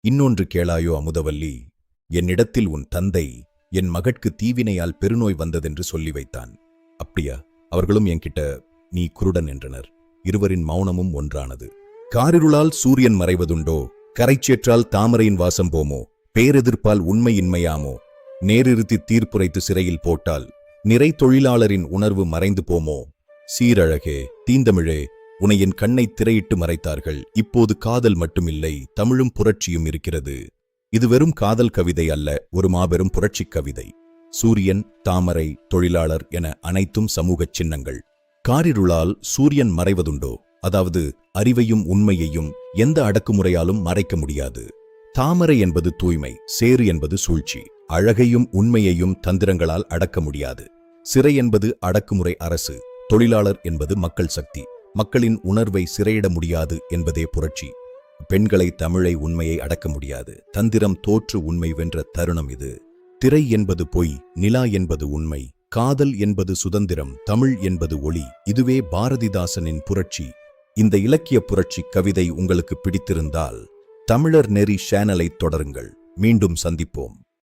இன்னொன்று கேளாயோ அமுதவல்லி, என்னிடத்தில் உன் தந்தை என் மகட்கு தீவினையால் பெருநோய் வந்ததென்று சொல்லி வைத்தான். அப்படியா? அவர்களும் என்கிட்ட நீ குருடன் என்றனர். இருவரின் மௌனமும் ஒன்றானது. காரிருளால் சூரியன் மறைவதுண்டோ? கரைச்சேற்றால் தாமரையின் வாசம் போமோ? பேரெதிர்ப்பால் உண்மையின்மையாமோ? நேரிறுத்தி தீர்ப்புரைத்து சிறையில் போட்டால் நிறை தொழிலாளரின் உணர்வு மறைந்து போமோ? சீரழகே, தீந்தமிழே, உன்னை என் கண்ணை திரையிட்டு மறைத்தார்கள். இப்போது காதல் மட்டுமில்லை, தமிழும் புரட்சியும் இருக்கிறது. இது வெறும் காதல் கவிதை அல்ல, ஒரு மாபெரும் புரட்சிக் கவிதை. சூரியன், தாமரை, தொழிலாளர் என அனைத்தும் சமூகச் சின்னங்கள். காரிருளால் சூரியன் மறைவதுண்டோ? அதாவது அறிவையும் உண்மையையும் எந்த அடக்குமுறையாலும் மறைக்க முடியாது. தாமரை என்பது தூய்மை, சேறு என்பது சூழ்ச்சி. அழகையும் உண்மையையும் தந்திரங்களால் அடக்க முடியாது. சிறை என்பது அடக்குமுறை அரசு. தொழிலாளர் என்பது மக்கள் சக்தி. மக்களின் உணர்வை சிறையிட முடியாது என்பதே புரட்சி. பெண்களை, தமிழை, உண்மையை அடக்க முடியாது. தந்திரம் தோற்று உண்மை வென்ற தருணம் இது. திரை என்பது பொய், நிலா என்பது உண்மை, காதல் என்பது சுதந்திரம், தமிழ் என்பது ஒளி. இதுவே பாரதிதாசனின் புரட்சி. இந்த இலக்கிய புரட்சி கவிதை உங்களுக்கு பிடித்திருந்தால் தமிழர் நெறி சேனலை தொடருங்கள். மீண்டும் சந்திப்போம்.